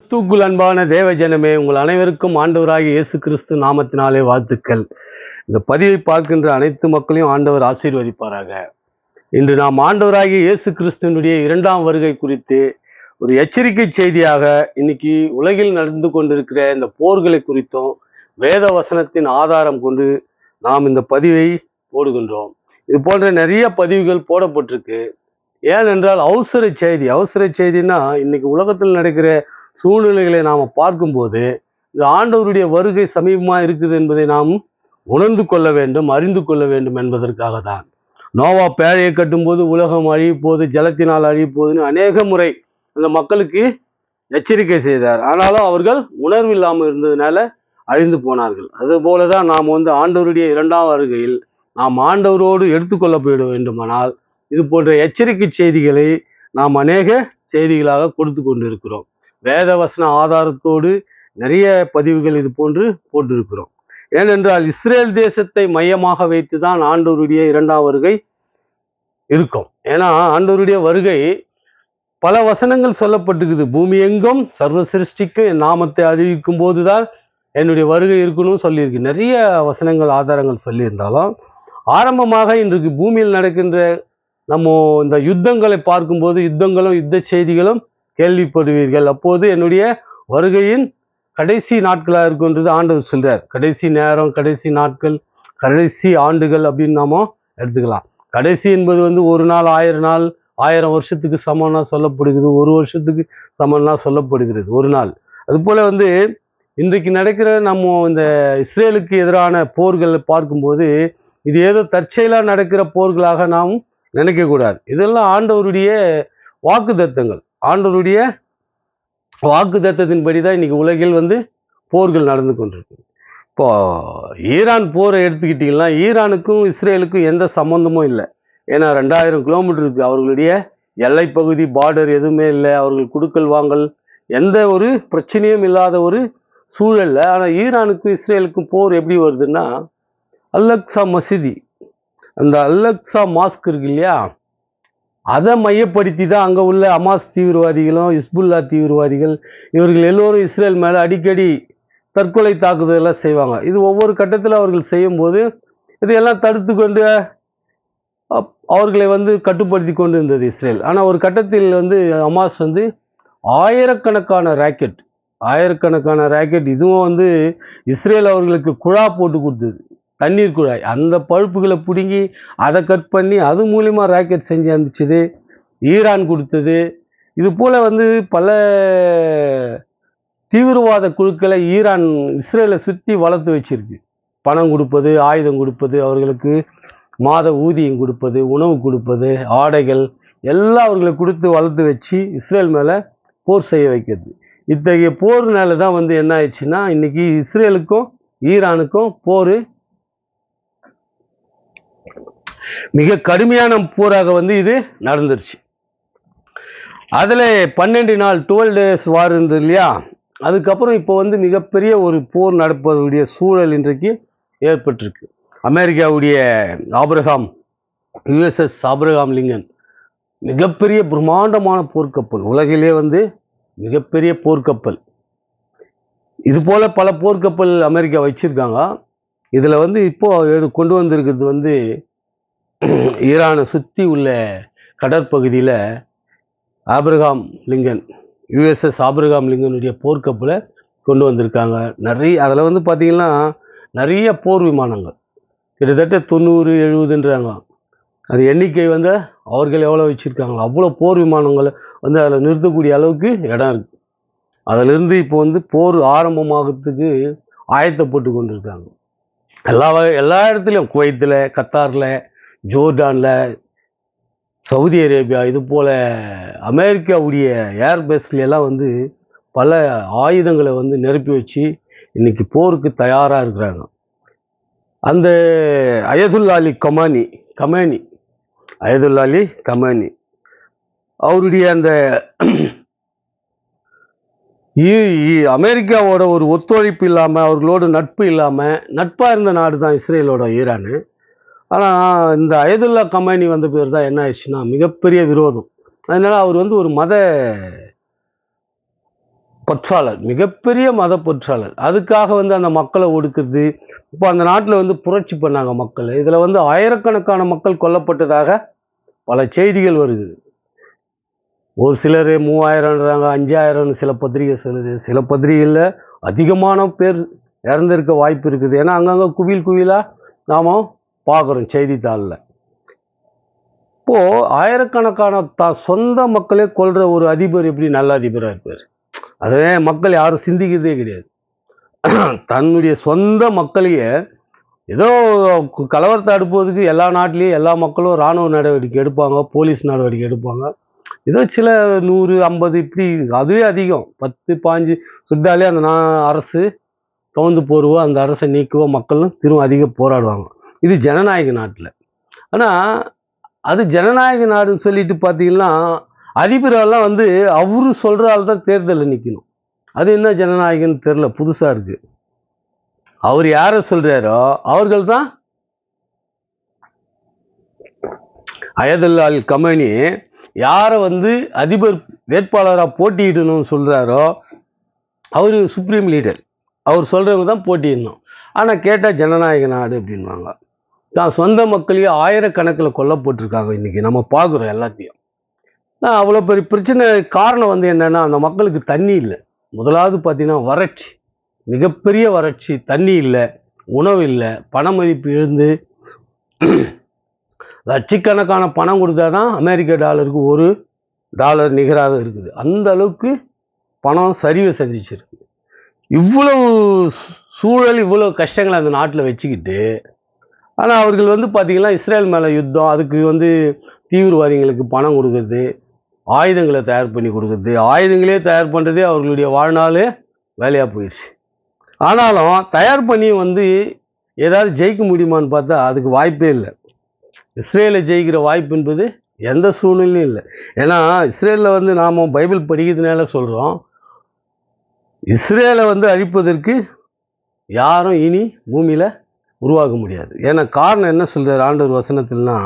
கிறிஸ்துக்குள் அன்பான தேவ ஜனமே, உங்கள் அனைவருக்கும் ஆண்டவராகிய இயேசு கிறிஸ்து நாமத்தினாலே வாழ்த்துக்கள். இந்த பதிவை பார்க்கின்ற அனைத்து மக்களையும் ஆண்டவர் ஆசீர்வதிப்பாராக. இன்று நாம் ஆண்டவராகிய இயேசு கிறிஸ்துவனுடைய 2ஆம் வருகை குறித்து ஒரு எச்சரிக்கை செய்தியாக இன்னைக்கு உலகில் நடந்து கொண்டிருக்கிற இந்த போர்களை குறித்தும் வேத வசனத்தின் ஆதாரம் கொண்டு நாம் இந்த பதிவை போடுகின்றோம். இது போன்ற நிறைய பதிவுகள் போடப்பட்டிருக்கு. ஏனென்றால் அவசர செய்தின்னா இன்னைக்கு உலகத்தில் நடக்கிற சூழ்நிலைகளை நாம் பார்க்கும்போது இந்த ஆண்டவருடைய வருகை சமீபமாக இருக்குது என்பதை நாம் உணர்ந்து கொள்ள வேண்டும், அறிந்து கொள்ள வேண்டும் என்பதற்காக தான். நோவா பேழையை கட்டும்போது உலகம் அழிய போது, ஜலத்தினால் அழிய போகுதுன்னு அநேக முறை அந்த மக்களுக்கு எச்சரிக்கை செய்தார். ஆனாலும் அவர்கள் உணர்வு இல்லாமல் இருந்ததுனால அழிந்து போனார்கள். அதுபோலதான் நாம் ஆண்டவருடைய 2ஆம் வருகையில் நாம் ஆண்டவரோடு எடுத்துக்கொள்ளப்பட வேண்டுமானால் இது போன்ற எச்சரிக்கை செய்திகளை நாம் அநேக செய்திகளாக கொடுத்து கொண்டிருக்கிறோம். வேத வசன ஆதாரத்தோடு நிறைய பதிவுகள் இது போன்று போட்டிருக்கிறோம். ஏனென்றால் இஸ்ரேல் தேசத்தை மையமாக வைத்து தான் ஆண்டவருடைய 2ஆம் வருகை இருக்கும். ஏன்னா ஆண்டவருடைய வருகை பல வசனங்கள் சொல்லப்பட்டிருக்குது. பூமி எங்கும் சர்வ சிருஷ்டிக்கு என் நாமத்தை அறிவிக்கும் போதுதான் என்னுடைய வருகை இருக்கணும்னு சொல்லியிருக்கு. நிறைய வசனங்கள் ஆதாரங்கள் சொல்லியிருந்தாலும் ஆரம்பமாக இன்றைக்கு பூமியில் நடக்கின்ற நம்ம இந்த யுத்தங்களை பார்க்கும்போது யுத்தங்களும் யுத்த செய்திகளும் கேள்விப்படுவீர்கள். அப்போது என்னுடைய வருகையின் கடைசி நாட்களாக இருக்குன்றது ஆண்டவர் சொல்றார். கடைசி நேரம், கடைசி நாட்கள், கடைசி ஆண்டுகள் அப்படின்னு நாம எடுத்துக்கலாம். கடைசி என்பது ஒரு நாள், 1000 நாள், 1000 வருஷத்துக்கு சமம்னா சொல்லப்படுகிறது. ஒரு வருஷத்துக்கு சமம்னா சொல்லப்படுகிறது ஒரு நாள். அது போல இன்றைக்கு நடக்கிற நம்ம இந்த இஸ்ரேலுக்கு எதிரான போர்களை பார்க்கும்போது இது ஏதோ தற்செயலா நடக்கிற போர்களாக நாம் நினைக்கக்கூடாது. இதெல்லாம் ஆண்டவருடைய வாக்கு தத்தங்கள். ஆண்டவருடைய வாக்கு தத்தத்தின்படி தான் இன்னைக்கு உலகில் போர்கள் நடந்து கொண்டிருக்கு. இப்போ ஈரான் போரை எடுத்துக்கிட்டீங்கன்னா ஈரானுக்கும் இஸ்ரேலுக்கும் எந்த சம்பந்தமும் இல்லை. ஏன்னா 2000 கிலோமீட்டர் இருக்கு அவர்களுடைய எல்லை பகுதி, பார்டர் எதுவுமே இல்லை. அவர்கள் குடுக்கல் வாங்கல் எந்த ஒரு பிரச்சனையும் இல்லாத ஒரு சூழல்ல. ஆனால் ஈரானுக்கும் இஸ்ரேலுக்கும் போர் எப்படி வருதுன்னா, அல்-அக்ஸா மசீதி, அந்த அல்-அக்ஸா மாஸ்க் இருக்கு இல்லையா, அதை மையப்படுத்தி தான் அங்கே உள்ள ஹமாஸ் தீவிரவாதிகளும் ஹிஸ்புல்லா தீவிரவாதிகள் இவர்கள் எல்லோரும் இஸ்ரேல் மேலே அடிக்கடி தற்கொலை தாக்குதலெல்லாம் செய்வாங்க. இது ஒவ்வொரு கட்டத்தில் அவர்கள் செய்யும்போது இதையெல்லாம் தடுத்து கொண்டு அவர்களை கட்டுப்படுத்தி கொண்டு இருந்தது இஸ்ரேல். ஆனால் ஒரு கட்டத்தில் ஹமாஸ் ஆயிரக்கணக்கான ராக்கெட் இதுவும் இஸ்ரேல் அவர்களுக்கு குழா போட்டு கொடுத்தது, தண்ணீர் குழாய். அந்த பழுப்புகளை பிடுங்கி அதை கட் பண்ணி அது மூலிமா ராக்கெட் செஞ்சு அனுப்பிச்சது ஈரான் கொடுத்தது. இது போல் பல தீவிரவாத குழுக்களை ஈரான் இஸ்ரேலை சுற்றி வளர்த்து வச்சிருக்கு. பணம் கொடுப்பது, ஆயுதம் கொடுப்பது, அவர்களுக்கு மாத ஊதியம் கொடுப்பது, உணவு கொடுப்பது, ஆடைகள் எல்லாம் அவர்களை கொடுத்து வளர்த்து வச்சு இஸ்ரேல் மேலே போர் செய்ய வைக்கிறது. இத்தகைய போர்னால தான் என்ன ஆயிடுச்சுன்னா இன்னைக்கு இஸ்ரேலுக்கும் ஈரானுக்கும் போர் மிக கடுமையான போராக இது நடந்துருச்சு. அதில் 12 நாள் 12 days வார் இருந்தது இல்லையா. அதுக்கப்புறம் இப்போ மிகப்பெரிய ஒரு போர் நடப்பதுடைய சூழல் இன்றைக்கு ஏற்பட்டிருக்கு. அமெரிக்காவுடைய USS ஆப்ரஹாம் லிங்கன் மிகப்பெரிய பிரம்மாண்டமான போர்க்கப்பல், உலகிலே மிகப்பெரிய போர்க்கப்பல். இது போல பல போர்க்கப்பல் அமெரிக்கா வச்சிருக்காங்க. இதில் இப்போ கொண்டு வந்திருக்கிறது ஈரானை சுற்றி உள்ள கடற்பகுதியில் ஆப்ரஹாம் லிங்கன் USS ஆப்ரஹாம் லிங்கனுடைய போர்க்கப்பலை கொண்டு வந்திருக்காங்க. அதில் பார்த்தீங்கன்னா நிறைய போர் விமானங்கள், கிட்டத்தட்ட 90-70ன்றாங்க. அது எண்ணிக்கை அவர்கள் எவ்வளோ வச்சுருக்காங்க, அவ்வளோ போர் விமானங்களை அதில் நிறுத்தக்கூடிய அளவுக்கு இடம் இருக்குது. அதிலிருந்து இப்போ போர் ஆரம்பமாகிறதுக்கு ஆயத்தப்பட்டு கொண்டிருக்காங்க. எல்லா இடத்துலையும், குவைத்தில், கத்தாரில், ஜோர்டானில், சவுதி அரேபியா, இது போல் அமெரிக்காவுடைய ஏர்பேஸ்லாம் பல ஆயுதங்களை நிரப்பி வச்சு இன்னைக்கு போருக்கு தயாராக இருக்கிறாங்க. அந்த அயதுல்லா அலி கமேனி அவருடைய அந்த அமெரிக்காவோட ஒரு ஒத்துழைப்பு இல்லாமல், அவர்களோட நட்பு இல்லாமல், நட்பாக இருந்த நாடு தான் இஸ்ரேலோட ஈரானு. ஆனால் இந்த அயதுல்லா கமேனி வந்த பேர் தான் என்ன ஆயிடுச்சுன்னா மிகப்பெரிய விரோதம். அதனால அவர் ஒரு பற்றாளர், மிகப்பெரிய மத பற்றாளர். அதுக்காக வந்து அந்த மக்களை ஒடுக்குறது. இப்போ அந்த நாட்டில் வந்து புரட்சி பண்ணாங்க மக்கள். இதில் வந்து ஆயிரக்கணக்கான மக்கள் கொல்லப்பட்டதாக பல செய்திகள் வருது. ஒரு சிலர் 3000ன்றாங்க, 5000 சில பத்திரிகை சொல்லுது. சில பத்திரிகையில் அதிகமான பேர் இறந்திருக்க வாய்ப்பு இருக்குது. ஏன்னா அங்கங்கே குவியல் குவியலாக நாம் பார்க்குறோம் செய்தித்தாளில். இப்போது ஆயிரக்கணக்கான சொந்த மக்களே கொல்ற ஒரு அதிபர் எப்படி நல்ல அதிபராக இருப்பார்? அதே மக்கள் யாரும் சிந்திக்கிறதே கிடையாது. தன்னுடைய சொந்த மக்களையே ஏதோ கலவரத்தை அடுப்பதுக்கு எல்லா நாட்டிலையும் எல்லா மக்களும் இராணுவ நடவடிக்கை எடுப்பாங்க, போலீஸ் நடவடிக்கை எடுப்பாங்க. ஏதோ சில 100, 50 இப்படி, அதுவே அதிகம். 10, 15 சுட்டாலே அந்த அரசு கவுந்து போடுவோ, அந்த அரசை நீக்குவோ, மக்களும் திரும்ப அதிக போராடுவாங்க. இது ஜனநாயக நாட்டில். ஆனால் அது ஜனநாயக நாடுன்னு சொல்லிட்டு பார்த்தீங்கன்னா, அதிபரெல்லாம் வந்து அவரு சொல்கிற ஆள் தான் தேர்தலில் நிற்கணும். அது என்ன ஜனநாயகன்னு தெரில, புதுசாக இருக்குது. அவர் யாரை சொல்கிறாரோ அவர்கள் தான். அயதுல்லா அல் கமேனி யாரை வந்து அதிபர் வேட்பாளராக போட்டியிடணும்னு சொல்கிறாரோ அவர் சுப்ரீம் லீடர். அவர் சொல்கிறவங்க தான் போட்டியிடணும். ஆனால் கேட்டால் ஜனநாயக நாடு அப்படின்வாங்க. தான் சொந்த மக்களையே ஆயிரக்கணக்கில் கொல்லப்பட்டிருக்காங்க. இன்றைக்கி நம்ம பார்க்குறோம் எல்லாத்தையும். அவ்வளோ பெரிய பிரச்சனை. காரணம் வந்து என்னென்னா, அந்த மக்களுக்கு தண்ணி இல்லை. முதலாவது பார்த்தீங்கன்னா வறட்சி, மிகப்பெரிய வறட்சி. தண்ணி இல்லை, உணவு இல்லை, பண மதிப்பு எழுந்து லட்சக்கணக்கான பணம் கொடுத்தா தான் அமெரிக்க டாலருக்கு $1 நிகராக இருக்குது. அந்த அளவுக்கு பணம் சரிவை சந்திச்சிருக்கு. இவ்வளவு சூழல், இவ்வளோ கஷ்டங்களை அந்த நாட்டில் வச்சுக்கிட்டு, ஆனால் அவர்கள் வந்து பார்த்திங்கன்னா இஸ்ரேல் மேலே யுத்தம், அதுக்கு வந்து தீவிரவாதிகளுக்கு பணம் கொடுக்குறது, ஆயுதங்களை தயார் பண்ணி கொடுக்குறது, ஆயுதங்களே தயார் பண்ணுறதே அவர்களுடைய வாழ்நாளே வேலையாக போயிடுச்சு. ஆனாலும் தயார் பண்ணி வந்து ஏதாவது ஜெயிக்க முடியுமான்னு பார்த்தா அதுக்கு வாய்ப்பே இல்லை. இஸ்ரேலை ஜெயிக்கிற வாய்ப்பு என்பது எந்த சூழ்நிலையும் இல்லை. ஏன்னா இஸ்ரேலில் வந்து நாம் பைபிள் படிக்கிறதுனால சொல்கிறோம், இஸ்ரேலை வந்து அழிப்பதற்கு யாரும் இனி பூமியில் உருவாக முடியாது. ஏன்னா காரணம் என்ன சொல்கிறார் ஆண்டவர் வசனத்தில்னா,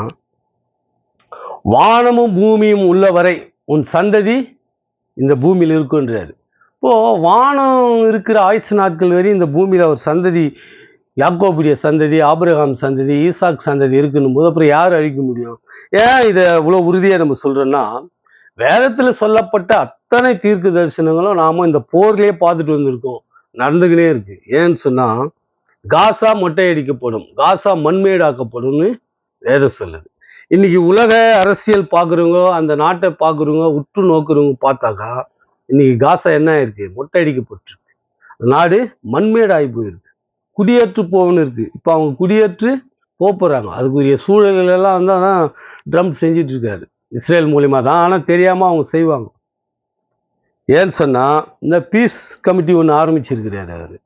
வானமும் பூமியும் உள்ள வரை உன் சந்ததி இந்த பூமியில் இருக்குன்றார். இப்போது வானம் இருக்கிற ஆயுசு நாட்கள் வரை இந்த பூமியில் அவர் சந்ததி, யாக்கோபுடைய சந்ததி, ஆபிரகாம் சந்ததி, ஈசாக் சந்ததி இருக்குன்னும் போது அப்புறம் யார் அழிக்க முடியும்? ஏன் இதை இவ்வளோ உறுதியாக நம்ம சொல்கிறோன்னா, வேதத்தில் சொல்லப்பட்ட அத்தனை தீர்க்க தரிசனங்களும் நாம் இந்த போர்லேயே பார்த்துட்டு வந்திருக்கோம், நடந்துக்கினே இருக்கு. ஏன்னு சொன்னால், காசா மொட்டையடிக்கப்படும், காசா மண்மேடாக்கப்படும்னு வேதம் சொல்லுது. இன்னைக்கு உலக அரசியல் பார்க்குறவங்க, அந்த நாட்டை பார்க்குறவங்க, உற்று நோக்குறவங்க பார்த்தாக்கா இன்னைக்கு காசா என்ன ஆயிருக்கு? மொட்டையடிக்கப்பட்டிருக்கு. நாடு மண்மேடாகி போயிருக்கு, குடியேற்று போகணும்னு இருக்கு. இப்போ அவங்க குடியேற்று போகிறாங்க. அதுக்குரிய சூழல்கள் எல்லாம் வந்து தான் ட்ரம்ப் செஞ்சிட்டு இருக்காரு, இஸ்ரேல் மூலியமாக தான். ஆனால் தெரியாமல் அவங்க செய்வாங்க. ஏன்னு சொன்னால், இந்த பீஸ் கமிட்டி ஒன்று ஆரம்பிச்சிருக்கிறாரு அவர்.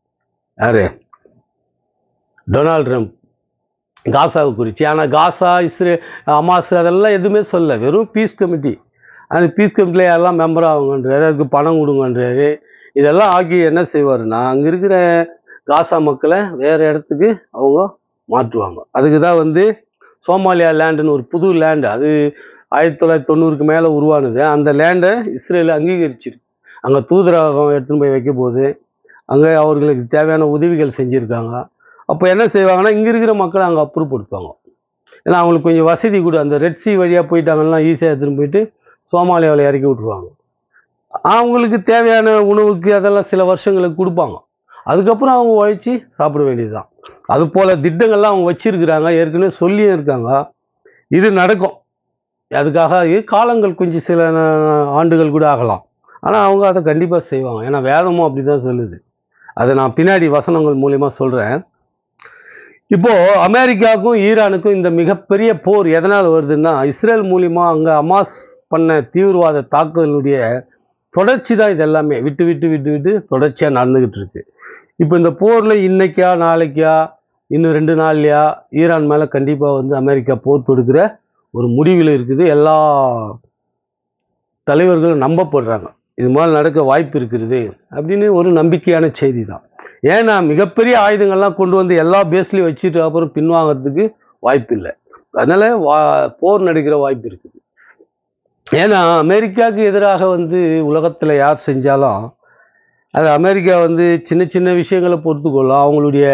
யாரு? Donald Trump. காசாவை குறித்து. ஆனால் காசா, ஹமாஸ் அதெல்லாம் எதுவுமே சொல்ல, வெறும் பீஸ் கமிட்டி. அந்த பீஸ் கமிட்டியில் யாரெல்லாம் மெம்பர் ஆகுங்கன்றாரு, அதுக்கு பணம் கொடுங்கன்றாரு. இதெல்லாம் ஆக்கி என்ன செய்வாருன்னா, அங்கே இருக்கிற காசா மக்களை வேறு இடத்துக்கு அவங்க மாற்றுவாங்க. அதுக்கு தான் வந்து சோமாலியா லேண்டுன்னு ஒரு புது லேண்டு, அது 1990க்கு மேலே உருவானது. அந்த லேண்டை இஸ்ரேல் அங்கீகரிச்சிருக்கு. அங்கே தூதரகம் எடுத்துன்னு போய் வைக்க போது அங்கே அவர்களுக்கு தேவையான உதவிகள் செஞ்சுருக்காங்க. அப்போ என்ன செய்வாங்கன்னா, இங்கே இருக்கிற மக்களை அங்கே அப்புறப்படுத்துவாங்க. ஏன்னா அவங்களுக்கு கொஞ்சம் வசதி கூட, அந்த ரெட் சி வழியாக போயிட்டாங்கன்னா ஈஸியாக எடுத்துன்னு போயிட்டு சோமாலியாவில் இறக்கி விட்ருவாங்க. அவங்களுக்கு தேவையான உணவுக்கு அதெல்லாம் சில வருஷங்களுக்கு கொடுப்பாங்க. அதுக்கப்புறம் அவங்க உழைச்சி சாப்பிட வேண்டியது தான். அது போல் திட்டங்கள்லாம் அவங்க வச்சிருக்கிறாங்க, ஏற்கனவே சொல்லியும் இருக்காங்க. இது நடக்கும். அதுக்காக காலங்கள் கொஞ்சம் சில ஆண்டுகள் கூட ஆகலாம். ஆனால் அவங்க அதை கண்டிப்பாக செய்வாங்க. ஏன்னா வேதமும் அப்படி தான் சொல்லுது. அதை நான் பின்னாடி வசனங்கள் மூலிமா சொல்கிறேன். இப்போது அமெரிக்காவுக்கும் ஈரானுக்கும் இந்த மிகப்பெரிய போர் எதனால் வருதுன்னா, இஸ்ரேல் மூலிமா அங்கே ஹமாஸ் பண்ண தீவிரவாத தாக்குதலுடைய தொடர்ச்சி தான். இது எல்லாமே விட்டு விட்டு விட்டு விட்டு தொடர்ச்சியாக நடந்துக்கிட்டு இருக்கு. இப்போ இந்த போரில் இன்னைக்கா நாளைக்கா இன்னும் 2 நாள்லையா ஈரான் மேலே கண்டிப்பாக வந்து அமெரிக்கா போர் தொடுக்கிற ஒரு முடிவில் இருக்குது. எல்லா தலைவர்களும் நம்பப்படுறாங்க, இது மாதிரி நடக்க வாய்ப்பு இருக்கிறது அப்படின்னு ஒரு நம்பிக்கையான செய்தி தான். ஏன்னா மிகப்பெரிய ஆயுதங்கள்லாம் கொண்டு வந்து எல்லா பேஸ்லையும் வச்சுட்டு அப்புறம் பின்வாங்கிறதுக்கு வாய்ப்பு இல்லை. அதனால் போர் நடக்கிற வாய்ப்பு இருக்குது. ஏன்னா அமெரிக்காவுக்கு எதிராக வந்து உலகத்தில் யார் செஞ்சாலும் அது அமெரிக்கா வந்து சின்ன சின்ன விஷயங்களை பொறுத்துக்கொள்ளும். அவங்களுடைய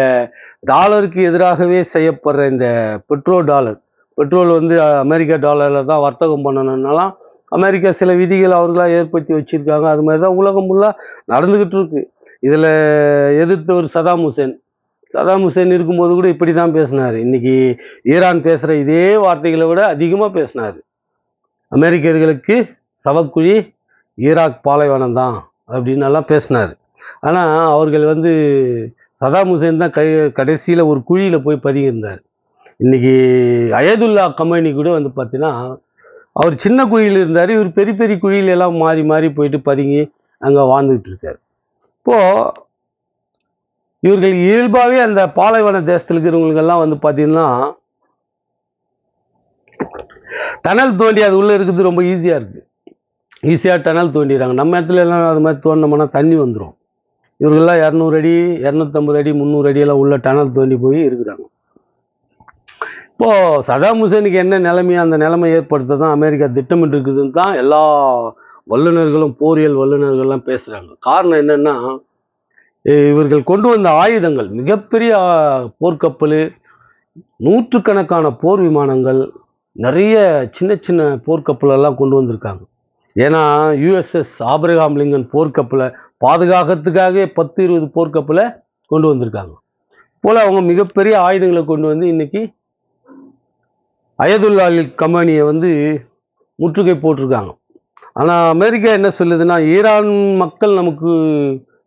டாலருக்கு எதிராகவே செய்யப்படுற இந்த பெட்ரோல் வந்து அமெரிக்கா டாலரில் தான் வர்த்தகம் பண்ணணும்னாலாம் அமெரிக்கா சில விதிகள் அவர்களாக ஏற்படுத்தி வச்சுருக்காங்க. அது மாதிரி தான் உலகம் ஃபுல்லாக நடந்துக்கிட்டு இருக்கு. இதில் எதிர்த்தவர் சதாம் ஹுசேன் இருக்கும்போது கூட இப்படி தான் பேசினார். இன்னைக்கு ஈரான் பேசுகிற இதே வார்த்தைகளை விட அதிகமாக பேசினார். அமெரிக்கர்களுக்கு சவக்குழி ஈராக் பாலைவனம் தான் அப்படின்னு எல்லாம் பேசினார். ஆனால் அவர்கள் வந்து சதாம் ஹுசேன் தான் கடைசியில் ஒரு குழியில் போய் பதுங்கியிருந்தார். இன்னைக்கு அயதுல்லா கமேனி கூட வந்து பார்த்தீங்கன்னா அவர் சின்ன குழியில் இருந்தார், இவர் பெரிய பெரிய குழியில எல்லாம் மாறி மாறி போயிட்டு பதுங்கி அங்கே வாழ்ந்துகிட்டு இருக்கார். இப்போது இவர்கள் இயல்பாகவே அந்த பாலைவன தேசத்தில் இருக்கிறவங்களுக்கெல்லாம் வந்து பார்த்தீங்கன்னா டனல் தோண்டி அது உள்ளே இருக்கிறது ரொம்ப ஈஸியாக இருக்குது. ஈஸியாக டனல் தோண்டிடுறாங்க. நம்ம இடத்துல எல்லாம் அது மாதிரி தோண்டினோம்னா தண்ணி வந்துடும். இவர்கள்லாம் 200 அடி 250 அடி 300 அடியெல்லாம் உள்ள டனல் தோண்டி போய் இருக்கிறாங்க. இப்போது சதாம் ஹுசேனுக்கு என்ன நிலைமையோ அந்த நிலைமை ஏற்படுத்த தான் அமெரிக்கா திட்டமிட்டு இருக்குதுன்னு தான் எல்லா வல்லுநர்களும் போரியல் வல்லுநர்கள்லாம் பேசுகிறாங்க. காரணம் என்னென்னா, இவர்கள் கொண்டு வந்த ஆயுதங்கள் மிகப்பெரிய போர்க்கப்பல், நூற்றுக்கணக்கான போர் விமானங்கள், நிறைய சின்ன சின்ன போர்க்கப்பலெல்லாம் கொண்டு வந்திருக்காங்க. ஏன்னா யுஎஸ்எஸ் ஆப்ரஹாம் லிங்கன் போர்க்கப்பலை பாதுகாக்கிறதுக்காக 10-20 போர்க்கப்பலை கொண்டு வந்திருக்காங்க. போல் அவங்க மிகப்பெரிய ஆயுதங்களை கொண்டு வந்து இன்னைக்கு அயதுல்லா அலி கமேனியை வந்து முற்றுகை போட்டிருக்காங்க. ஆனால் அமெரிக்கா என்ன சொல்லுதுன்னா, ஈரான் மக்கள் நமக்கு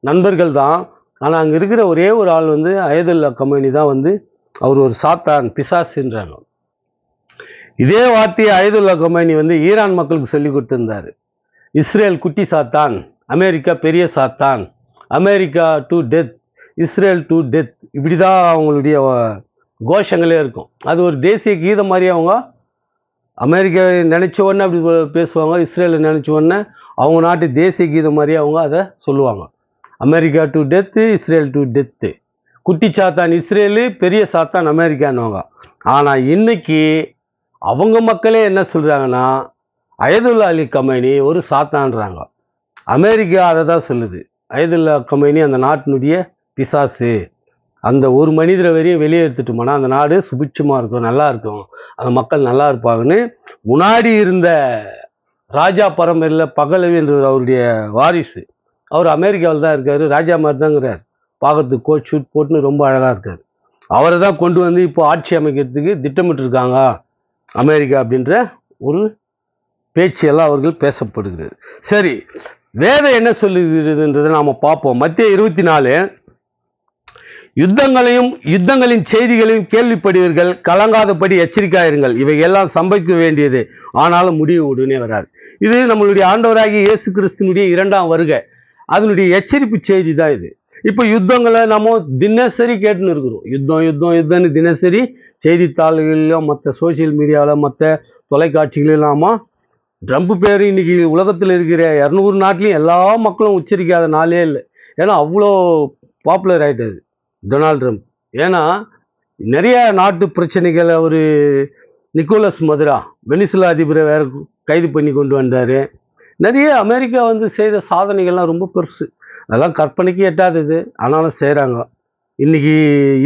நண்பர்கள் தான், ஆனால் அங்கே இருக்கிற ஒரே ஒரு ஆள் வந்து அயதுல்லா கமேனி தான் வந்து அவர் ஒரு சாத்தான் பிசாசுன்றாங்க. இதே வார்த்தையை அயதுல்லா கமேனி வந்து ஈரான் மக்களுக்கு சொல்லி கொடுத்துருந்தார். இஸ்ரேல் குட்டி சாத்தான், அமெரிக்கா பெரிய சாத்தான், America to death, Israel to death, இப்படி தான் அவங்களுடைய கோஷங்களே இருக்கும். அது ஒரு தேசிய கீதம் மாதிரி அவங்க அமெரிக்காவை நினச்ச உடனே அப்படி பேசுவாங்க, இஸ்ரேலை நினச்ச உடனே அவங்க நாட்டு தேசிய கீதம் மாதிரி அவங்க அதை சொல்லுவாங்க. America to death, Israel to death, குட்டி சாத்தான் இஸ்ரேலு, பெரிய சாத்தான் அமெரிக்கான்னுவாங்க. ஆனால் இன்னைக்கு அவங்க மக்களே என்ன சொல்கிறாங்கன்னா, அயதுல்லா அலி கமேனி ஒரு சாத்தான்றாங்க. அமெரிக்கா அதை தான் சொல்லுது, அயதுல்லா கமேனி அந்த நாட்டினுடைய பிசாசு, அந்த ஒரு மனிதரை வரையும் வெளியே எடுத்துட்டோம்னா அந்த நாடு சுபிட்சமாக இருக்கும், நல்லா இருக்கும், அந்த மக்கள் நல்லா இருப்பாங்கன்னு முன்னாடி இருந்த ராஜா பரம்பரையில் பகலவி என்றவர் அவருடைய வாரிசு, அவர் அமெரிக்காவில் தான் இருக்கார், ராஜா மாதிரி தாங்கிறார், பார்க்கறதுக்கு கோட் ஷூட் போட்டுன்னு ரொம்ப அழகாக இருக்கார். அவரை தான் கொண்டு வந்து இப்போ ஆட்சி அமைக்கிறதுக்கு திட்டமிட்டு இருக்காங்க அமெரிக்கா அப்படின்ற ஒரு பேச்சியெல்லாம் அவர்கள் பேசப்படுகிறது. சரி, வேதம் என்ன சொல்லுகிறதுன்றதை நாம் பார்ப்போம். மத்திய 24 யுத்தங்களின் செய்திகளையும் கேள்விப்படுவீர்கள், கலங்காதபடி எச்சரிக்கையாயிருங்கள், இவை எல்லாம் சம்பவிக்க வேண்டியது, ஆனாலும் முடிவு உடனே வராது. இது நம்மளுடைய ஆண்டவராகிய இயேசு கிறிஸ்துனுடைய 2ஆம் வருகை, அதனுடைய எச்சரிப்பு செய்தி தான் இது. இப்போ யுத்தங்களை நம்ம தினசரி கேட்டுன்னு இருக்கிறோம். யுத்தம்னு தினசரி செய்தித்தாள்களிலும் மற்ற சோசியல் மீடியாவில் மற்ற தொலைக்காட்சிகளிலாமா ட்ரம்ப் பேர் இன்னைக்கு உலகத்தில் இருக்கிற 200 நாட்டிலையும் எல்லா மக்களும் உச்சரிக்காத நாளே இல்லை. ஏன்னா அவ்வளோ பாப்புலர் ஆகிட்டாரு டொனால்ட் ட்ரம்ப். ஏன்னா நிறைய நாட்டு பிரச்சனைகள், அவர் நிக்கோலஸ் மதுரா வெனிசுலா அதிபரை வேற கைது பண்ணி கொண்டு வந்தார். நிறைய அமெரிக்கா வந்து செய்த சாதனைகள்லாம் ரொம்ப பெருசு, அதெல்லாம் கற்பனைக்கு எட்டாதது, ஆனாலும் செய்கிறாங்க. இன்னைக்கு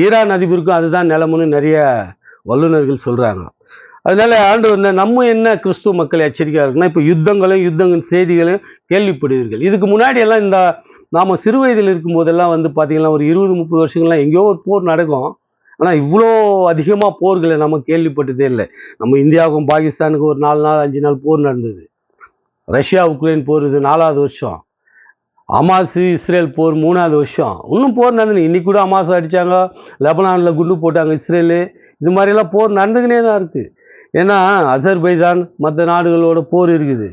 ஈரான் அதிபருக்கும் அதுதான் நிலைமைன்னு நிறைய வல்லுநர்கள் சொல்கிறாங்க. அதனால ஆண்டவர் நம்ம என்ன கிறிஸ்துவ மக்கள் எச்சரிக்கையாக இருக்குன்னா, இப்போ யுத்தங்களின் செய்திகளையும் கேள்விப்படுவீர்கள். இதுக்கு முன்னாடி எல்லாம் இந்த நாம் சிறு வயதில் இருக்கும் போதெல்லாம் வந்து பார்த்தீங்கன்னா ஒரு 20-30 வருஷங்கள்லாம் எங்கேயோ ஒரு போர் நடக்கும். ஆனால் இவ்வளோ அதிகமாக போர்களை நம்ம கேள்விப்பட்டதே இல்லை. நம்ம இந்தியாவுக்கும் பாகிஸ்தானுக்கும் ஒரு 4 நாள் 5 நாள் போர் நடந்தது. ரஷ்யா உக்ரைன் போர் இது 4ஆவது வருஷம். ஹமாஸ் இஸ்ரேல் போர் 3ஆவது வருஷம். இன்னும் போர் நடந்தது. இன்னைக்கு கூட ஹமாஸ் அடித்தாங்க, லெபனானில் குண்டு போட்டாங்க இஸ்ரேலு. இது மாதிரிலாம் போர் நடந்துக்கினே தான் இருக்குது. ஏன்னா அசர்பைஜான் மற்ற நாடுகளோட போர் இருக்குது.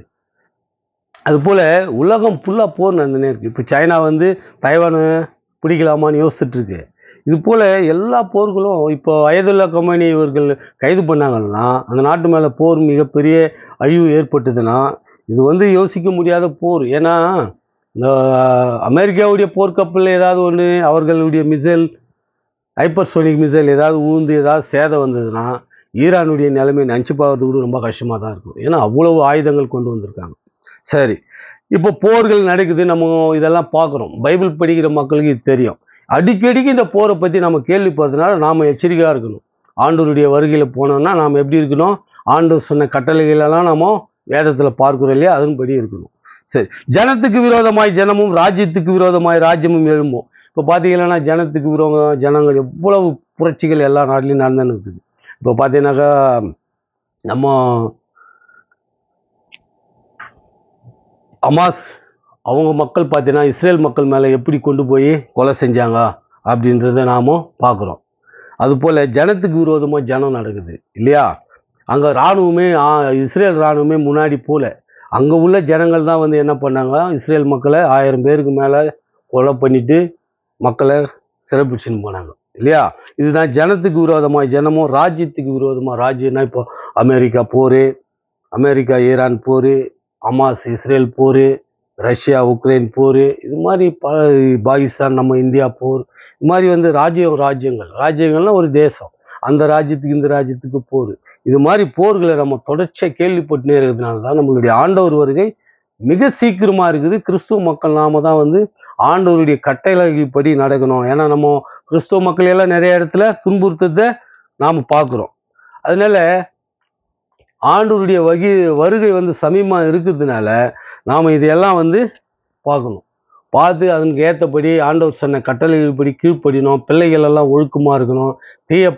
அதுபோல் உலகம் ஃபுல்லாக போர் நடந்துனே இருக்குது. இப்போ சைனா வந்து தைவானை பிடிக்கலாமான்னு யோசிச்சுட்டு இருக்கு. இது போல் எல்லா போர்களும் இப்போ அயதுல்லா கமேனி இவர்கள் கைது பண்ணாங்கன்னா அந்த நாட்டு மேலே போர் மிகப்பெரிய அழிவு ஏற்பட்டதுன்னா இது வந்து யோசிக்க முடியாத போர். ஏன்னா இந்த அமெரிக்காவுடைய போர்க்கப்பல் ஏதாவது ஒன்று அவர்களுடைய மிசைல் ஹைப்பர்சோனிக் மிசைல் ஏதாவது ஊந்து ஏதாவது சேதம் வந்ததுன்னா ஈரானுடைய நிலைமை நினச்சி பார்க்கறது கூட ரொம்ப கஷ்டமாக தான் இருக்கும். ஏன்னா அவ்வளவு ஆயுதங்கள் கொண்டு வந்திருக்காங்க. சரி, இப்போ போர்கள் நடக்குது, நம்ம இதெல்லாம் பார்க்குறோம். பைபிள் படிக்கிற மக்களுக்கு இது தெரியும். அடிக்கடிக்கு இந்த போரை பற்றி நம்ம கேள்விப்படுறதுனால நாம் எச்சரிக்கையாக இருக்கணும். ஆண்டவருடைய வருகையில் போனோம்னா நாம் எப்படி இருக்கணும்? ஆண்டவர் சொன்ன கட்டளைகளெல்லாம் நம்ம வேதத்தில் பார்க்குறோம் இல்லையா, அதன்படி இருக்கணும். சரி, ஜனத்துக்கு விரோதமாய் ஜனமும் ராஜ்யத்துக்கு விரோதமாய் ராஜ்யமும் எழும்பும். இப்போ பார்த்தீங்கன்னா ஜனத்துக்கு விரோதம் ஜனங்கள் எவ்வளவு புரட்சிகள் எல்லா நாட்டிலையும் நடந்துன்னு இருக்குது. இப்போ பார்த்தீங்கன்னாக்கா நம்ம ஹமாஸ் அவங்க மக்கள் பார்த்தீங்கன்னா இஸ்ரேல் மக்கள் மேலே எப்படி கொண்டு போய் கொலை செஞ்சாங்க அப்படின்றத நாம் பார்க்குறோம். அதுபோல் ஜனத்துக்கு விரோதமாக ஜனம் நடக்குது இல்லையா. அங்கே இராணுவமே இஸ்ரேல் இராணுவமே முன்னாடி போல அங்கே உள்ள ஜனங்கள் தான் வந்து என்ன பண்ணாங்க, இஸ்ரேல் மக்களை 1000 பேருக்கு மேலே கொலை பண்ணிட்டு மக்களை சிறப்பிச்சுன்னு போனாங்க இல்லையா. இதுதான் ஜனத்துக்கு விரோதமாக ஜனமும் ராஜ்யத்துக்கு விரோதமாக ராஜ்யம்னா இப்போ அமெரிக்கா போர், அமெரிக்கா ஈரான் போர், ஹமாஸ் இஸ்ரேல் போர், ரஷ்யா உக்ரைன் போர், இது மாதிரி பாகிஸ்தான் நம்ம இந்தியா போர், இது மாதிரி வந்து ராஜ்யங்கள்னா ஒரு தேசம், அந்த ராஜ்யத்துக்கு இந்த ராஜ்யத்துக்கு போர், இது மாதிரி போர்களை நம்ம தொடர்ச்சியாக கேள்விப்பட்டுனே இருக்கிறதுனால தான் நம்மளுடைய ஆண்டவர் வருகை மிக சீக்கிரமாக இருக்குது. கிறிஸ்துவ மக்கள் நாம தான் வந்து ஆண்டவருடைய கட்டளைப்படி நடக்கணும். ஏன்னா நம்ம கிறிஸ்துவ மக்கள் எல்லாம் நிறைய இடத்துல துன்புறுத்ததை நாம் பார்க்குறோம். அதனால ஆண்டவருடைய வருகை வந்து சமீபமாக இருக்கிறதுனால நாம் இதையெல்லாம் வந்து பார்க்கணும். பார்த்து அதற்கு ஏற்றபடி ஆண்டவர் சொன்ன கட்டளைப்படி கீழ்ப்படினோம். பிள்ளைகள் எல்லாம் ஒழுக்கமாக இருக்கணும். தீய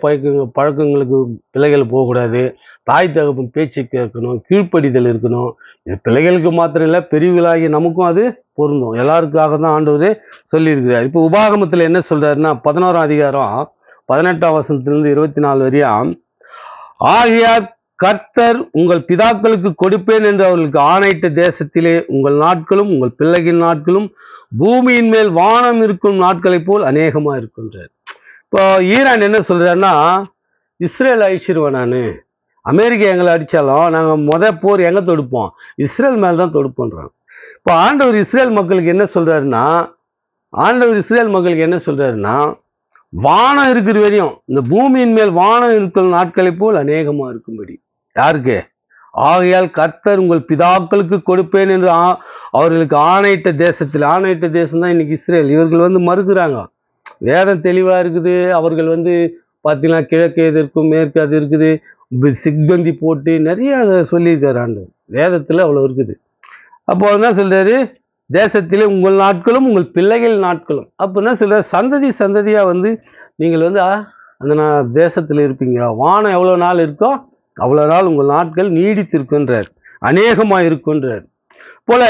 பழக்கங்களுக்கு பிள்ளைகள் போகக்கூடாது. தாய் தகப்பன் பேச்சு கேட்கணும். கீழ்ப்படிதல் இருக்கணும். இது பிள்ளைகளுக்கு மாத்திரம் இல்லை, பெரியவர்களாகி நமக்கும் அது பொருந்தும். எல்லாருக்காக தான் ஆண்டவர் சொல்லியிருக்கிறார். இப்போ உபாகமத்தில் என்ன சொல்றாருன்னா 11ஆம் அதிகாரம் 18ஆம் வசனத்திலிருந்து 24 வரையும், ஆகையார் கர்த்தர் உங்கள் பிதாக்களுக்கு கொடுப்பேன் என்று அவர்களுக்கு ஆணையிட்ட தேசத்திலே உங்கள் நாட்களும் உங்கள் பிள்ளைகளின் நாட்களும் பூமியின் மேல் வானம் இருக்கும் நாட்களை போல் அநேகமா இருக்கின்றார். இப்போ ஈரான் என்ன சொல்றாருன்னா, இஸ்ரேல் அழிச்சிருவேன் நான், அமெரிக்கா எங்களை அடித்தாலும் நாங்கள் போர் எங்கே தொடுப்போம், இஸ்ரேல் மேலே தான் தொடுப்போன்றாங்க. இப்போ ஆண்டவர் இஸ்ரேல் மக்களுக்கு என்ன சொல்றாருன்னா வானம் இருக்கிற வரையும் இந்த பூமியின் மேல் வானம் இருக்கும் நாட்களை போல் அநேகமா இருக்கும்படி. யாருக்கு? ஆகையால் கர்த்தர் உங்கள் பிதாக்களுக்கு கொடுப்பேன் என்று அவர்களுக்கு ஆணையிட்ட தேசத்தில், ஆணையிட்ட தேசம் தான் இன்னைக்கு இஸ்ரேல். இவர்கள் வந்து மறுக்கிறாங்க. வேதம் தெளிவா இருக்குது. அவர்கள் வந்து பார்த்தீங்கன்னா கிழக்கு எது இருக்கும், மேற்கு அது இருக்குது, சிக்பந்தி போட்டு நிறைய சொல்லியிருக்காரு ஆண்டவர். வேதத்தில் அவ்வளோ இருக்குது. அப்போ என்ன சொல்றாரு, தேசத்திலே உங்கள் நாட்களும் உங்கள் பிள்ளைகள் நாட்களும். அப்போ என்ன சொல்றாரு, சந்ததியா வந்து நீங்கள் வந்து அந்த தேசத்தில் இருப்பீங்க. வானம் எவ்வளோ நாள் இருக்கோ அவ்வளோ நாள் உங்கள் நாட்கள் நீடித்திருக்கின்றார், அநேகமாக இருக்கின்றார். போல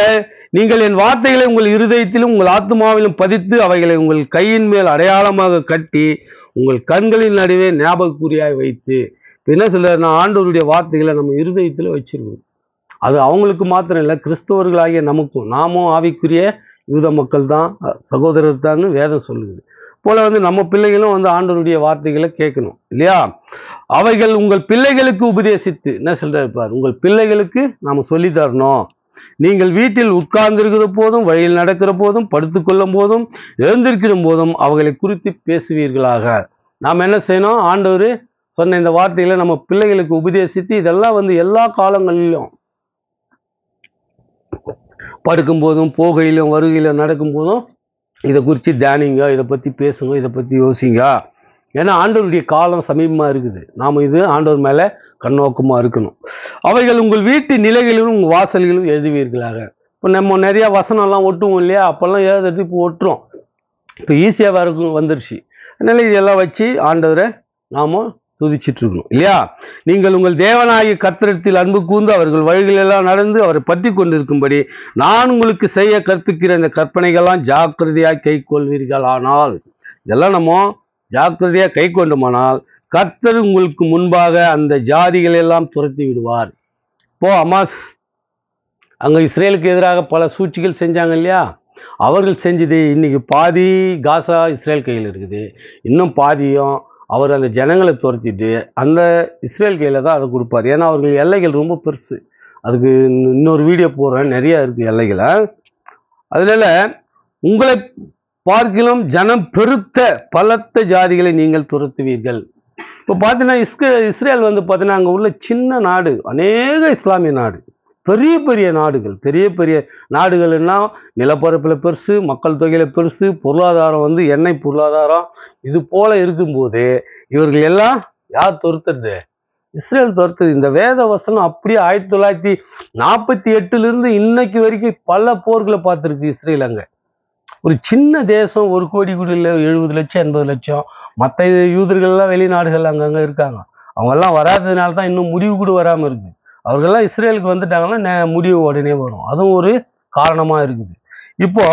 நீங்கள் என் வார்த்தைகளை உங்கள் இருதயத்திலும் உங்கள் ஆத்மாவிலும் பதித்து அவைகளை உங்கள் கையின் மேல் அடையாளமாக கட்டி உங்கள் கண்களின் நடுவே ஞாபகக்குறியாய் வைத்து. இப்போ என்ன சொல்றாருன்னா, ஆண்டவருடைய வார்த்தைகளை நம்ம இருதயத்தில் வச்சிருக்கோம். அது அவங்களுக்கு மாத்திரம் இல்லை, கிறிஸ்தவர்களாகிய நமக்கும். நாமும் ஆவிக்குரிய யூத மக்கள் தான், சகோதரர் தான் வேதம் சொல்லுது. போல வந்து நம்ம பிள்ளைகளும் வந்து ஆண்டவருடைய வார்த்தைகளை கேட்கணும் இல்லையா. அவைகள் உங்கள் பிள்ளைகளுக்கு உபதேசித்து, என்ன சொல்றாரு பாரு, உங்கள் பிள்ளைகளுக்கு நாம சொல்லி தரணும். நீங்கள் வீட்டில் உட்கார்ந்திருக்கிற போதும், வழியில் நடக்கிற போதும், படுத்துக்கொள்ளும் போதும், எழுந்திருக்கிற போதும் அவைகளை குறித்து பேசுவீர்களாக. நாம் என்ன செய்யணும், ஆண்டவர் சொன்ன இந்த வார்த்தைகளை நம்ம பிள்ளைகளுக்கு உபதேசித்து, இதெல்லாம் வந்து எல்லா காலங்களிலும், படுக்கும் போதும், போகையிலும், வருகையிலும், நடக்கும் போதும் இதை குறித்து தியானிங்க, இதை பற்றி பேசுங்க, இதை பற்றி யோசிங்க. ஏன்னா ஆண்டவருடைய காலம் சமீபமாக இருக்குது. நாம் இது ஆண்டவர் மேலே கண்ணோக்கமாக இருக்கணும். அவைகள் உங்கள் வீட்டு நிலைகளிலும் உங்கள் வாசல்களிலும் எழுதுவீர்களாக. இப்போ நம்ம நிறையா வசனம்லாம் ஒட்டுவோம் இல்லையா, அப்போல்லாம் எழுதுறது இப்போ ஒட்டுறோம். இப்போ ஈஸியாக வந்துருச்சு. அதனால இதெல்லாம் வச்சு ஆண்டவரை நாம துதிச்சிட்டு இருக்கணும் இல்லையா. நீங்கள் உங்கள் தேவனாகிய கர்த்தரிடத்தில் அன்பு கூர்ந்து அவர்கள் வழிகளெல்லாம் நடந்து அவரை பற்றி கொண்டிருக்கும்படி நான் உங்களுக்கு செய்ய கற்பிக்கிற இந்த கற்பனைகள்லாம் ஜாக்கிரதையாக கை கொள்வீர்கள். ஆனால் இதெல்லாம் நம்ம ஜாக்கிரதையாக கை கொண்டோமானால் கர்த்தர் உங்களுக்கு முன்பாக அந்த ஜாதிகள் எல்லாம் துரத்தி விடுவார். இப்போ ஹமாஸ் அங்கே இஸ்ரேலுக்கு எதிராக பல சூழ்ச்சிகள் செஞ்சாங்க இல்லையா. அவர்கள் செஞ்சது இன்னைக்கு பாதி காசா இஸ்ரேல் கையில் இருக்குது, இன்னும் பாதியும் அவர் அந்த ஜனங்களை துரத்திட்டு அந்த இஸ்ரேல் கையில் தான் அதை கொடுப்பார். ஏன்னா அவர்கள் எல்லைகள் ரொம்ப பெருசு. அதுக்கு இன்னொரு வீடியோ போடுறேன், நிறைய இருக்குது எல்லைகளை. அதனால உங்களை பார்க்கிலும் ஜனம் பெருத்த பலத்த ஜாதிகளை நீங்கள் துரத்துவீர்கள். இப்போ பார்த்தீங்கன்னா இஸ்ரேல் வந்து பார்த்தீங்கன்னா அங்கே உள்ள சின்ன நாடு, அநேக இஸ்லாமிய நாடு, பெரிய பெரிய நாடுகள், பெரிய பெரிய நாடுகள்னா நிலப்பரப்பில் பெருசு, மக்கள் தொகையில பெருசு, பொருளாதாரம் வந்து எண்ணெய் பொருளாதாரம் இது போல இருக்கும்போது இவர்கள் எல்லாம் யார் துரத்துறது? இஸ்ரேல் துரத்துது. இந்த வேத வசனம் அப்படியே 1948 இன்னைக்கு வரைக்கும் பல போர்களை பார்த்துருக்கு இஸ்ரேல். அங்க ஒரு சின்ன தேசம், 1 கோடி கூட இல்லை, 70 லட்சம் 80 லட்சம். மற்ற யூதர்கள்லாம் வெளிநாடுகள் அங்கங்க இருக்காங்க. அவங்க எல்லாம் வராததுனால தான் இன்னும் முடிவு கூட வராம இருக்கு. அவர்கள்லாம் இஸ்ரேலுக்கு வந்துட்டாங்கன்னா முடிவு உடனே வரும். அதுவும் ஒரு காரணமா இருக்குது. இப்போ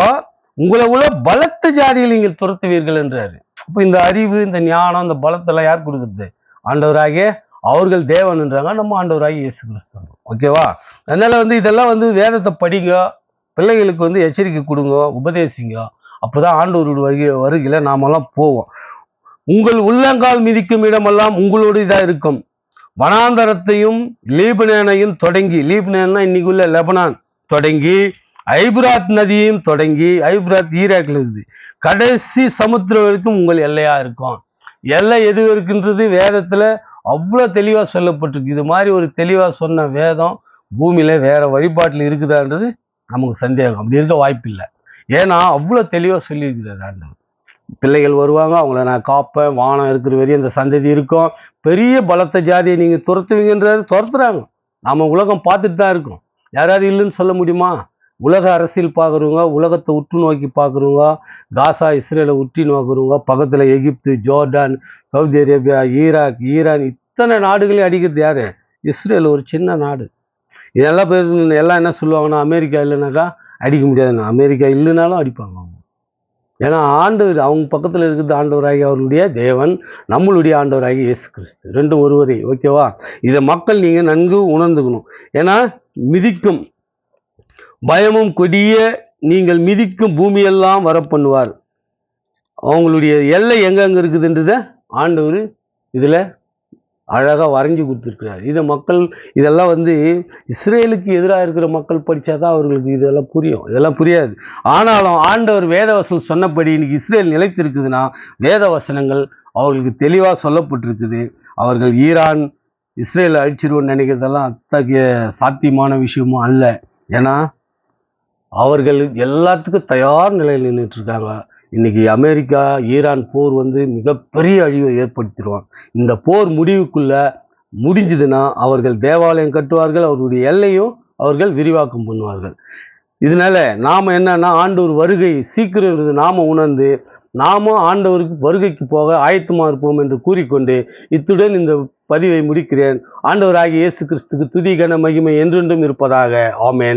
உங்களை உள்ள பலத்த ஜாதியில் நீங்கள் துரத்துவீர்கள் என்றாரு. இப்போ இந்த அறிவு, இந்த ஞானம், இந்த பலத்தெல்லாம் யார் கொடுக்குறது? ஆண்டவராகிய அவர்கள் தேவன் என்றாங்க, நம்ம ஆண்டவராகிய இயேசு கிறிஸ்து. ஓகேவா? அதனால வந்து இதெல்லாம் வந்து வேதத்தை படிங்க, பிள்ளைகளுக்கு வந்து எச்சரிக்கை கொடுங்க, உபதேசிங்க. அப்போதான் ஆண்டவருடைய வருகையில நாமெல்லாம் போவோம். உங்கள் உள்ளங்கால் மிதிக்கும் இடமெல்லாம் உங்களோடு இதாக இருக்கும். வனாந்தரத்தையும் லீபனேனையும் தொடங்கி, லீபனேன்னா இன்னைக்குள்ள லெபனான் தொடங்கி, ஐபிராத் நதியையும் தொடங்கி, ஐபிராத் ஈராக்ல இருக்குது, கடைசி சமுத்திரம் வரைக்கும் உங்கள் எல்லையா இருக்கும். எல்லை எது இருக்குன்றது வேதத்துல அவ்வளவு தெளிவா சொல்லப்பட்டிருக்கு. இது மாதிரி ஒரு தெளிவா சொன்ன வேதம் பூமியில வேற வழிபாட்டில் இருக்குதான்றது நமக்கு சந்தேகம். அப்படி இருக்க வாய்ப்பு இல்லை. ஏன்னா அவ்வளவு தெளிவா சொல்லி இருக்கிறார் ஆண்டவர். பிள்ளைகள் வருவாங்க, அவங்கள நான் காப்பேன், வானம் இருக்கிற வரையும் இந்த சந்ததி இருக்கும், பெரிய பலத்த ஜாதியை நீங்க துரத்துவீங்கன்றாரு. துரத்துறாங்க. நாம உலகம் பார்த்துட்டு தான் இருக்கோம். யாராவது இல்லைன்னு சொல்ல முடியுமா? உலக அரசியல் பார்க்குறவங்க, உலகத்தை உற்று நோக்கி பார்க்குறவங்க, காசா இஸ்ரேலை உற்று நோக்குறவங்க, பக்கத்தில் Egypt, Jordan, Saudi Arabia, Iraq, Iran, இத்தனை நாடுகளையும் அடிக்கிறது யாரு? இஸ்ரேல், ஒரு சின்ன நாடு. இதெல்லாம் பேர் எல்லாம் என்ன சொல்லுவாங்கன்னா, அமெரிக்கா இல்லைனாக்கா அடிக்க முடியாதுன்னு. அமெரிக்கா இல்லைனாலும் அடிப்பாங்க அவங்க. ஏன்னா ஆண்டவர் அவங்க பக்கத்தில் இருக்கிறது ஆண்டவராகி அவர்களுடைய தேவன், நம்மளுடைய ஆண்டவராகி இயேசு கிறிஸ்து, ரெண்டும் ஒருவரே. ஓகேவா? இதை மக்கள் நீங்க நன்கு உணர்ந்துக்கணும். ஏன்னா மிதிக்கும் பயமும் கொடிய நீங்கள் மிதிக்கும் பூமியெல்லாம் வர பண்ணுவார். அவங்களுடைய எல்லை எங்கெங்க இருக்குதுன்றத ஆண்டவர் இதுல அழகா வரைஞ்சி கொடுத்துருக்கிறார். இதை மக்கள் இதெல்லாம் வந்து இஸ்ரேலுக்கு எதிராக இருக்கிற மக்கள் படிச்சாதான் அவர்களுக்கு இதெல்லாம் புரியும். இதெல்லாம் புரியாது. ஆனாலும் ஆண்டவர் வேதவசனம் சொன்னபடி இன்னைக்கு இஸ்ரேல் நிலைத்திருக்குதுன்னா வேத வசனங்கள் அவர்களுக்கு தெளிவா சொல்லப்பட்டிருக்குது. அவர்கள் ஈரான் இஸ்ரேலை அழிச்சிருவோன்னு நினைக்கிறதெல்லாம் அத்தகைய சாத்தியமான விஷயமும் அல்ல. ஏன்னா அவர்கள் எல்லாத்துக்கும் தயார் நிலையில் நின்றுட்டு இருக்காங்க. இன்னைக்கு அமெரிக்கா ஈரான் போர் வந்து மிகப்பெரிய அழிவை ஏற்படுத்திடுவான். இந்த போர் முடிஞ்சதுன்னா அவர்கள் தேவாலயம் கட்டுவார்கள், அவர்களுடைய எல்லையும் அவர்கள் விரிவாக்கம் பண்ணுவார்கள். இதனால நாம என்னன்னா ஆண்டவர் வருகை சீக்கிரம் இருந்தது நாம உணர்ந்து நாம ஆண்டவருக்கு வருகைக்கு போக ஆயத்தமா இருப்போம் என்று கூறிக்கொண்டு இத்துடன் இந்த பதிவை முடிக்கிறேன். ஆண்டவராகிய இயேசு கிறிஸ்துக்கு துதி கன மகிமை என்றென்றும் இருப்பதாக. ஆமென்.